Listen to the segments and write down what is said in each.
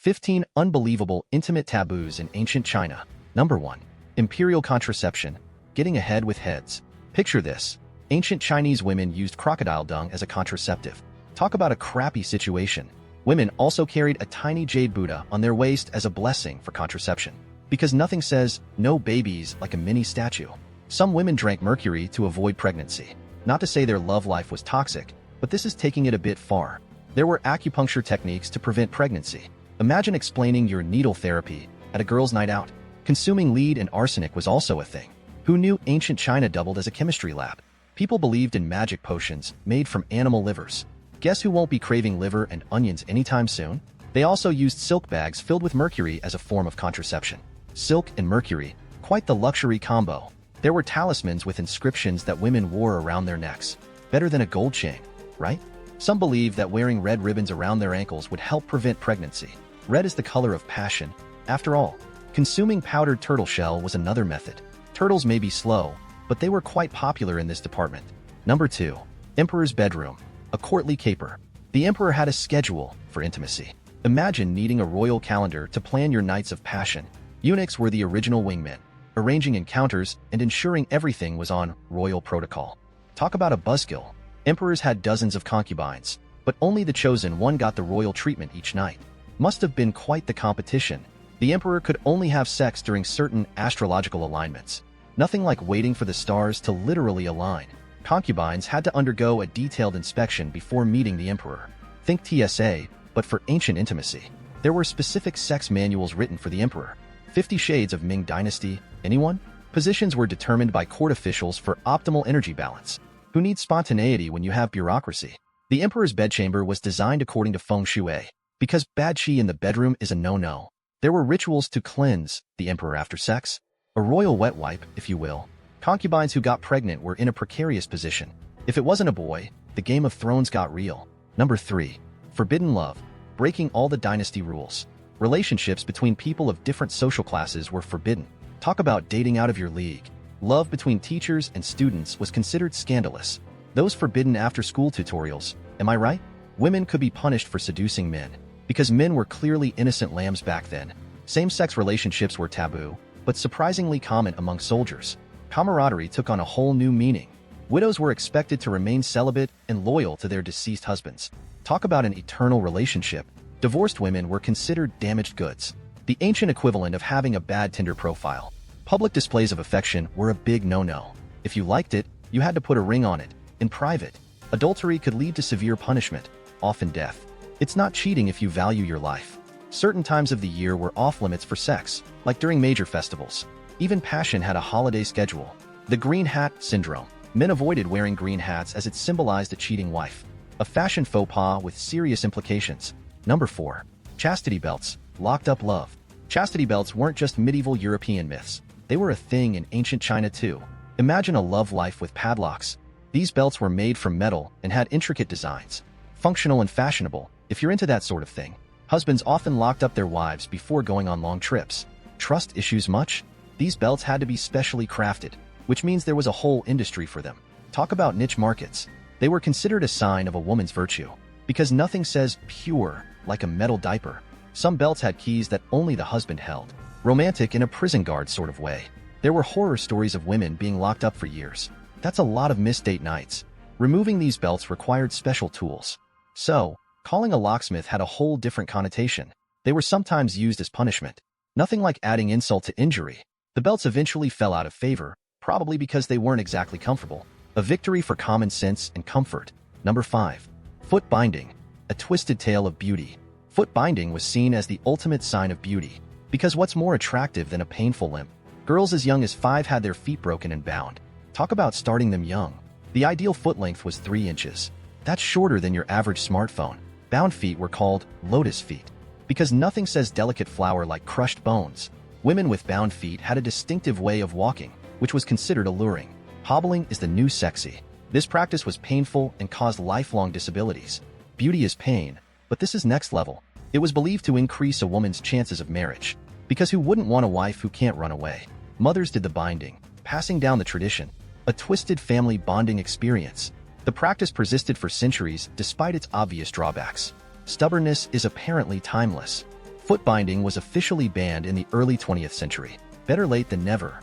15 Unbelievable Intimate Taboos in Ancient China. Number 1. Imperial Contraception. Getting ahead with heads. Picture this. Ancient Chinese women used crocodile dung as a contraceptive. Talk about a crappy situation. Women also carried a tiny jade Buddha on their waist as a blessing for contraception. Because nothing says no babies like a mini statue. Some women drank mercury to avoid pregnancy. Not to say their love life was toxic, but this is taking it a bit far. There were acupuncture techniques to prevent pregnancy. Imagine explaining your needle therapy at a girl's night out. Consuming lead and arsenic was also a thing. Who knew ancient China doubled as a chemistry lab? People believed in magic potions made from animal livers. Guess who won't be craving liver and onions anytime soon? They also used silk bags filled with mercury as a form of contraception. Silk and mercury, quite the luxury combo. There were talismans with inscriptions that women wore around their necks. Better than a gold chain, right? Some believe that wearing red ribbons around their ankles would help prevent pregnancy. Red is the color of passion. After all, consuming powdered turtle shell was another method. Turtles may be slow, but they were quite popular in this department. Number 2. Emperor's Bedroom. A courtly caper. The emperor had a schedule for intimacy. Imagine needing a royal calendar to plan your nights of passion. Eunuchs were the original wingmen, arranging encounters and ensuring everything was on royal protocol. Talk about a buzzkill. Emperors had dozens of concubines, but only the chosen one got the royal treatment each night. Must have been quite the competition. The emperor could only have sex during certain astrological alignments. Nothing like waiting for the stars to literally align. Concubines had to undergo a detailed inspection before meeting the emperor. Think TSA, but for ancient intimacy. There were specific sex manuals written for the emperor. 50 Shades of Ming Dynasty. Anyone? Positions were determined by court officials for optimal energy balance. Who needs spontaneity when you have bureaucracy? The emperor's bedchamber was designed according to feng shui, because bad qi in the bedroom is a no-no. There were rituals to cleanse the emperor after sex. A royal wet wipe, if you will. Concubines who got pregnant were in a precarious position. If it wasn't a boy, the Game of Thrones got real. Number 3. Forbidden Love. Breaking all the dynasty rules. Relationships between people of different social classes were forbidden. Talk about dating out of your league. Love between teachers and students was considered scandalous. Those forbidden after-school tutorials, am I right? Women could be punished for seducing men, because men were clearly innocent lambs back then. Same-sex relationships were taboo, but surprisingly common among soldiers. Camaraderie took on a whole new meaning. Widows were expected to remain celibate and loyal to their deceased husbands. Talk about an eternal relationship. Divorced women were considered damaged goods, the ancient equivalent of having a bad Tinder profile. Public displays of affection were a big no-no. If you liked it, you had to put a ring on it. In private, adultery could lead to severe punishment, often death. It's not cheating if you value your life. Certain times of the year were off-limits for sex, like during major festivals. Even passion had a holiday schedule. The green hat syndrome. Men avoided wearing green hats as it symbolized a cheating wife. A fashion faux pas with serious implications. Number 4. Chastity belts. Locked up love. Chastity belts weren't just medieval European myths. They were a thing in ancient China too. Imagine a love life with padlocks. These belts were made from metal and had intricate designs. Functional and fashionable, if you're into that sort of thing. Husbands often locked up their wives before going on long trips. Trust issues much? These belts had to be specially crafted, which means there was a whole industry for them. Talk about niche markets. They were considered a sign of a woman's virtue, because nothing says pure like a metal diaper. Some belts had keys that only the husband held. Romantic in a prison guard sort of way. There were horror stories of women being locked up for years. That's a lot of missed date nights. Removing these belts required special tools. So, calling a locksmith had a whole different connotation. They were sometimes used as punishment. Nothing like adding insult to injury. The belts eventually fell out of favor, probably because they weren't exactly comfortable. A victory for common sense and comfort. Number 5. Foot binding. A twisted tale of beauty. Foot binding was seen as the ultimate sign of beauty. Because what's more attractive than a painful limp? Girls as young as 5 had their feet broken and bound. Talk about starting them young. The ideal foot length was 3 inches. That's shorter than your average smartphone. Bound feet were called lotus feet, because nothing says delicate flower like crushed bones. Women with bound feet had a distinctive way of walking, which was considered alluring. Hobbling is the new sexy. This practice was painful and caused lifelong disabilities. Beauty is pain, but this is next level. It was believed to increase a woman's chances of marriage, because who wouldn't want a wife who can't run away? Mothers did the binding, passing down the tradition. A twisted family bonding experience. The practice persisted for centuries despite its obvious drawbacks. Stubbornness is apparently timeless. Foot binding was officially banned in the early 20th century. Better late than never.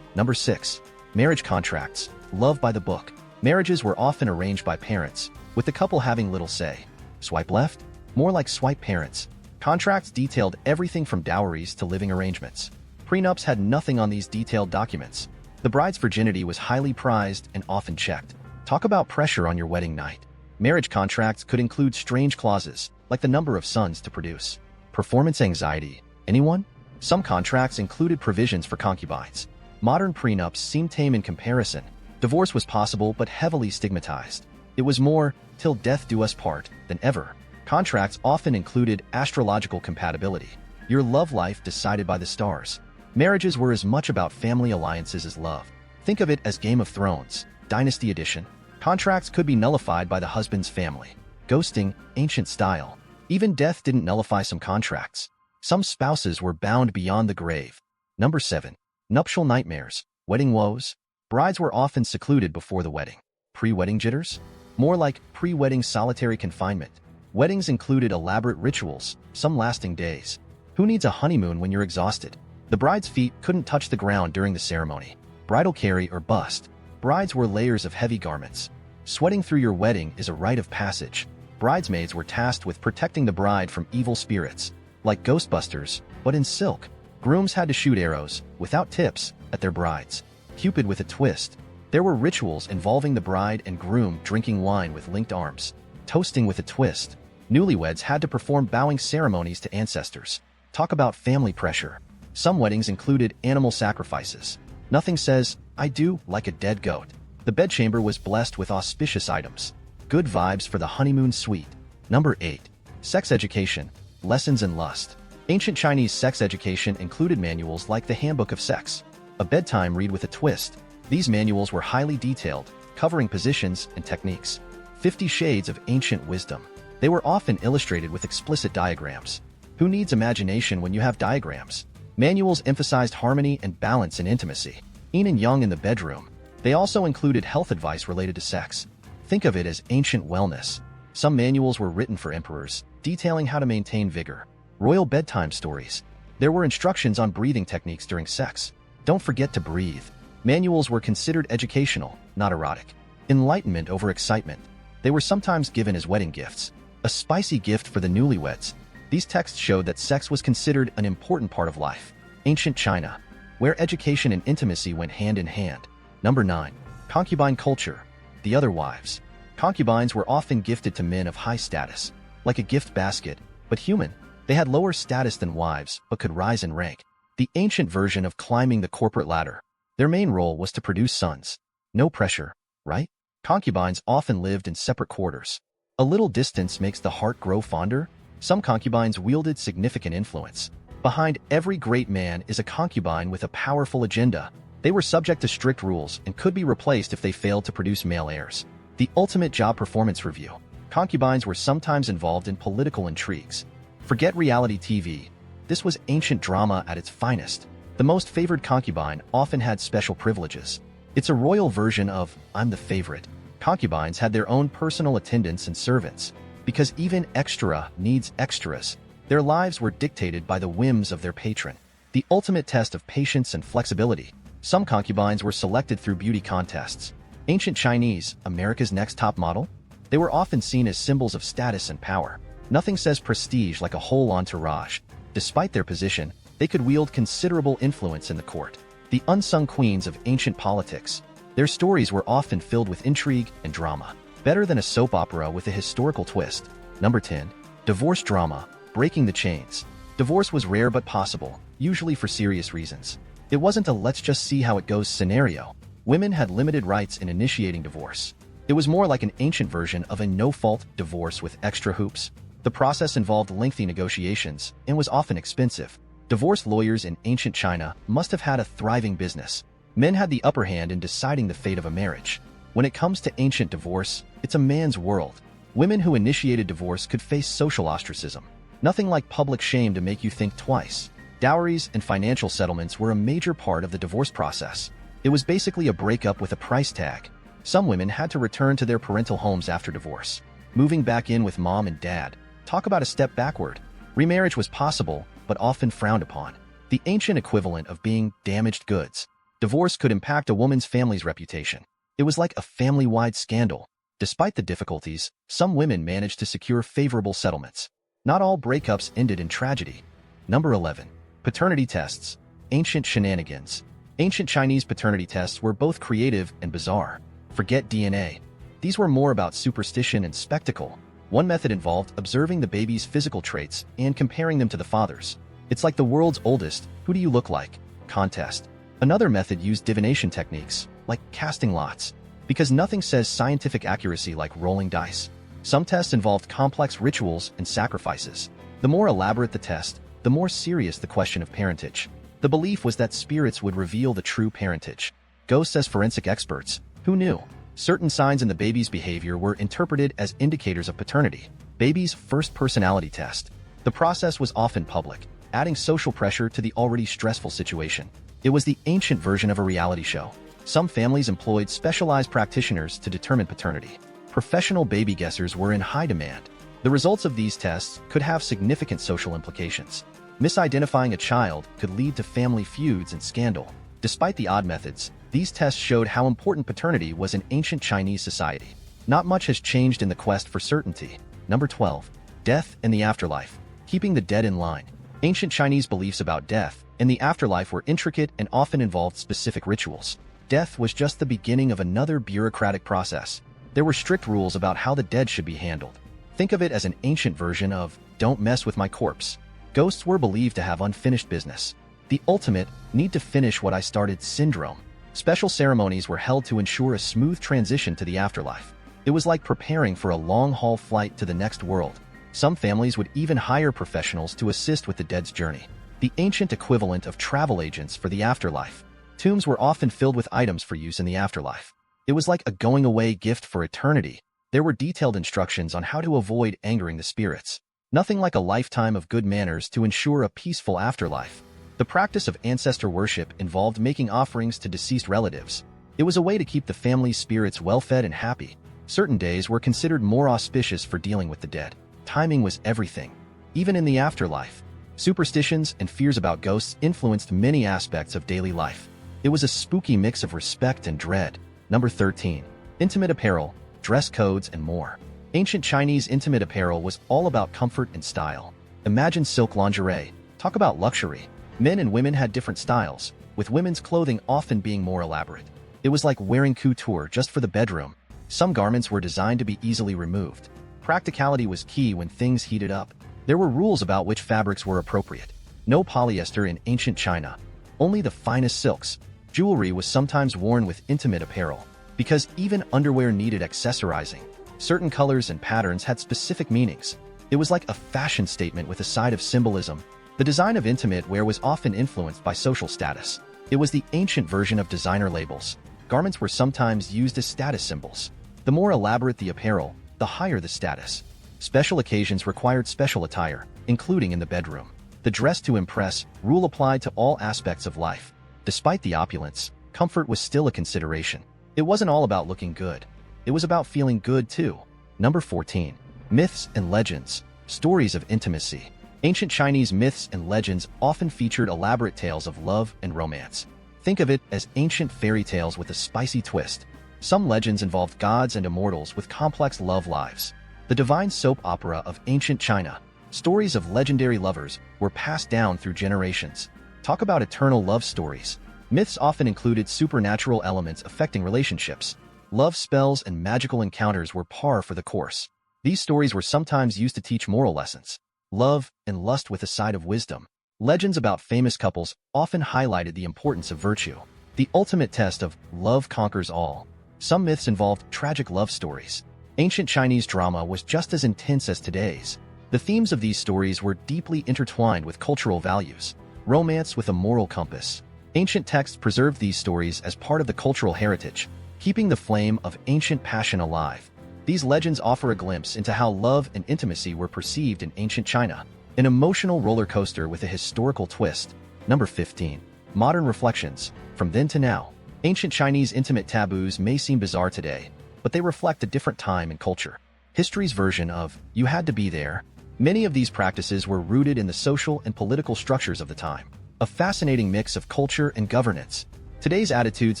Number 6. Marriage contracts. Love by the book. Marriages were often arranged by parents, with the couple having little say. Swipe left? More like swipe parents. Contracts detailed everything from dowries to living arrangements. Prenups had nothing on these detailed documents. The bride's virginity was highly prized and often checked. Talk about pressure on your wedding night. Marriage contracts could include strange clauses, like the number of sons to produce. Performance anxiety. Anyone? Some contracts included provisions for concubines. Modern prenups seem tame in comparison. Divorce was possible but heavily stigmatized. It was more, till death do us part, than ever. Contracts often included astrological compatibility. Your love life decided by the stars. Marriages were as much about family alliances as love. Think of it as Game of Thrones, Dynasty Edition. Contracts could be nullified by the husband's family. Ghosting, ancient style. Even death didn't nullify some contracts. Some spouses were bound beyond the grave. Number 7. Nuptial nightmares. Wedding woes. Brides were often secluded before the wedding. Pre-wedding jitters? More like pre-wedding solitary confinement. Weddings included elaborate rituals, some lasting days. Who needs a honeymoon when you're exhausted? The bride's feet couldn't touch the ground during the ceremony. Bridal carry or bust. Brides wore layers of heavy garments. Sweating through your wedding is a rite of passage. Bridesmaids were tasked with protecting the bride from evil spirits, like Ghostbusters, but in silk. Grooms had to shoot arrows, without tips, at their brides. Cupid with a twist. There were rituals involving the bride and groom drinking wine with linked arms. Toasting with a twist. Newlyweds had to perform bowing ceremonies to ancestors. Talk about family pressure. Some weddings included animal sacrifices. Nothing says, I do, like a dead goat. The bedchamber was blessed with auspicious items. Good vibes for the honeymoon suite. Number 8. Sex education. Lessons in lust. Ancient Chinese sex education included manuals like the Handbook of Sex. A bedtime read with a twist. These manuals were highly detailed, covering positions and techniques. 50 Shades of Ancient Wisdom. They were often illustrated with explicit diagrams. Who needs imagination when you have diagrams? Manuals emphasized harmony and balance in intimacy. Yin and Yang in the bedroom. They also included health advice related to sex. Think of it as ancient wellness. Some manuals were written for emperors, detailing how to maintain vigor. Royal bedtime stories. There were instructions on breathing techniques during sex. Don't forget to breathe. Manuals were considered educational, not erotic. Enlightenment over excitement. They were sometimes given as wedding gifts. A spicy gift for the newlyweds. These texts showed that sex was considered an important part of life. Ancient China, where education and intimacy went hand in hand. Number 9. Concubine culture. The other wives. Concubines were often gifted to men of high status, like a gift basket, but human. They had lower status than wives, but could rise in rank. The ancient version of climbing the corporate ladder. Their main role was to produce sons. No pressure, right? Concubines often lived in separate quarters. A little distance makes the heart grow fonder. Some concubines wielded significant influence. Behind every great man is a concubine with a powerful agenda. They were subject to strict rules and could be replaced if they failed to produce male heirs. The ultimate job performance review. Concubines were sometimes involved in political intrigues. Forget reality TV. This was ancient drama at its finest. The most favored concubine often had special privileges. It's a royal version of I'm the favorite. Concubines had their own personal attendants and servants. Because even extra needs extras, their lives were dictated by the whims of their patron. The ultimate test of patience and flexibility. Some concubines were selected through beauty contests. Ancient Chinese, America's Next Top Model? They were often seen as symbols of status and power. Nothing says prestige like a whole entourage. Despite their position, they could wield considerable influence in the court. The unsung queens of ancient politics. Their stories were often filled with intrigue and drama. Better than a soap opera with a historical twist. Number 10. Divorce drama. Breaking the chains. Divorce was rare but possible, usually for serious reasons. It wasn't a let's just see how it goes scenario. Women had limited rights in initiating divorce. It was more like an ancient version of a no-fault divorce with extra hoops. The process involved lengthy negotiations and was often expensive. Divorce lawyers in ancient China must have had a thriving business. Men had the upper hand in deciding the fate of a marriage. When it comes to ancient divorce, it's a man's world. Women who initiated divorce could face social ostracism. Nothing like public shame to make you think twice. Dowries and financial settlements were a major part of the divorce process. It was basically a breakup with a price tag. Some women had to return to their parental homes after divorce. Moving back in with mom and dad. Talk about a step backward. Remarriage was possible, but often frowned upon. The ancient equivalent of being damaged goods. Divorce could impact a woman's family's reputation. It was like a family-wide scandal. Despite the difficulties, some women managed to secure favorable settlements. Not all breakups ended in tragedy. Number 11. Paternity tests. Ancient shenanigans. Ancient Chinese paternity tests were both creative and bizarre. Forget DNA. These were more about superstition and spectacle. One method involved observing the baby's physical traits and comparing them to the father's. It's like the world's oldest "who do you look like?" contest. Another method used divination techniques, like casting lots, because nothing says scientific accuracy like rolling dice. Some tests involved complex rituals and sacrifices. The more elaborate the test, the more serious the question of parentage. The belief was that spirits would reveal the true parentage. Ghosts as forensic experts. Who knew? Certain signs in the baby's behavior were interpreted as indicators of paternity. Baby's first personality test. The process was often public, adding social pressure to the already stressful situation. It was the ancient version of a reality show. Some families employed specialized practitioners to determine paternity. Professional baby guessers were in high demand. The results of these tests could have significant social implications. Misidentifying a child could lead to family feuds and scandal. Despite the odd methods, these tests showed how important paternity was in ancient Chinese society. Not much has changed in the quest for certainty. Number 12. Death and the afterlife. Keeping the dead in line. Ancient Chinese beliefs about death and the afterlife were intricate and often involved specific rituals. Death was just the beginning of another bureaucratic process. There were strict rules about how the dead should be handled. Think of it as an ancient version of "don't mess with my corpse." Ghosts were believed to have unfinished business. The ultimate "need to finish what I started" syndrome. Special ceremonies were held to ensure a smooth transition to the afterlife. It was like preparing for a long-haul flight to the next world. Some families would even hire professionals to assist with the dead's journey. The ancient equivalent of travel agents for the afterlife. Tombs were often filled with items for use in the afterlife. It was like a going-away gift for eternity. There were detailed instructions on how to avoid angering the spirits. Nothing like a lifetime of good manners to ensure a peaceful afterlife. The practice of ancestor worship involved making offerings to deceased relatives. It was a way to keep the family's spirits well-fed and happy. Certain days were considered more auspicious for dealing with the dead. Timing was everything. Even in the afterlife, superstitions and fears about ghosts influenced many aspects of daily life. It was a spooky mix of respect and dread. Number 13. Intimate apparel, dress codes, and more. Ancient Chinese intimate apparel was all about comfort and style. Imagine silk lingerie. Talk about luxury. Men and women had different styles, with women's clothing often being more elaborate. It was like wearing couture just for the bedroom. Some garments were designed to be easily removed. Practicality was key when things heated up. There were rules about which fabrics were appropriate. No polyester in ancient China. Only the finest silks. Jewelry was sometimes worn with intimate apparel, because even underwear needed accessorizing. Certain colors and patterns had specific meanings. It was like a fashion statement with a side of symbolism. The design of intimate wear was often influenced by social status. It was the ancient version of designer labels. Garments were sometimes used as status symbols. The more elaborate the apparel, the higher the status. Special occasions required special attire, including in the bedroom. The dress to impress rule applied to all aspects of life. Despite the opulence, comfort was still a consideration. It wasn't all about looking good. It was about feeling good too. Number 14. Myths and legends. Stories of intimacy. Ancient Chinese myths and legends often featured elaborate tales of love and romance. Think of it as ancient fairy tales with a spicy twist. Some legends involved gods and immortals with complex love lives. The divine soap opera of ancient China. Stories of legendary lovers were passed down through generations. Talk about eternal love stories. Myths often included supernatural elements affecting relationships. Love spells and magical encounters were par for the course. These stories were sometimes used to teach moral lessons. Love and lust with a side of wisdom. Legends about famous couples often highlighted the importance of virtue. The ultimate test of love conquers all. Some myths involved tragic love stories. Ancient Chinese drama was just as intense as today's. The themes of these stories were deeply intertwined with cultural values. Romance with a moral compass. Ancient texts preserved these stories as part of the cultural heritage, keeping the flame of ancient passion alive. These legends offer a glimpse into how love and intimacy were perceived in ancient China. An emotional roller coaster with a historical twist. Number 15. Modern reflections. From then to now. Ancient Chinese intimate taboos may seem bizarre today, but they reflect a different time and culture. History's version of "you had to be there" Many of these practices were rooted in the social and political structures of the time. A fascinating mix of culture and governance. Today's attitudes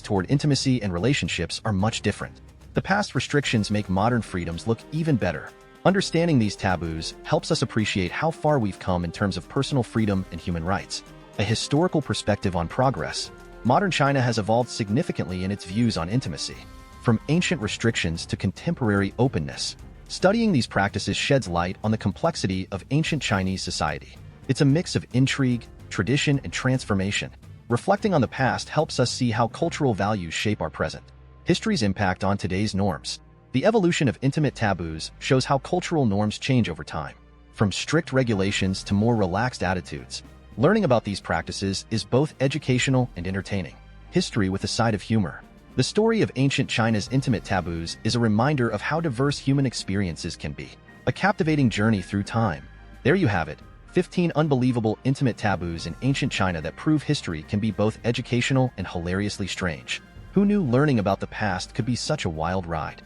toward intimacy and relationships are much different. The past restrictions make modern freedoms look even better. Understanding these taboos helps us appreciate how far we've come in terms of personal freedom and human rights. A historical perspective on progress. Modern China has evolved significantly in its views on intimacy. From ancient restrictions to contemporary openness. Studying these practices sheds light on the complexity of ancient Chinese society. It's a mix of intrigue, tradition, and transformation. Reflecting on the past helps us see how cultural values shape our present. History's impact on today's norms. The evolution of intimate taboos shows how cultural norms change over time. From strict regulations to more relaxed attitudes. Learning about these practices is both educational and entertaining. History with a side of humor. The story of ancient China's intimate taboos is a reminder of how diverse human experiences can be. A captivating journey through time. There you have it, 15 unbelievable intimate taboos in ancient China that prove history can be both educational and hilariously strange. Who knew learning about the past could be such a wild ride?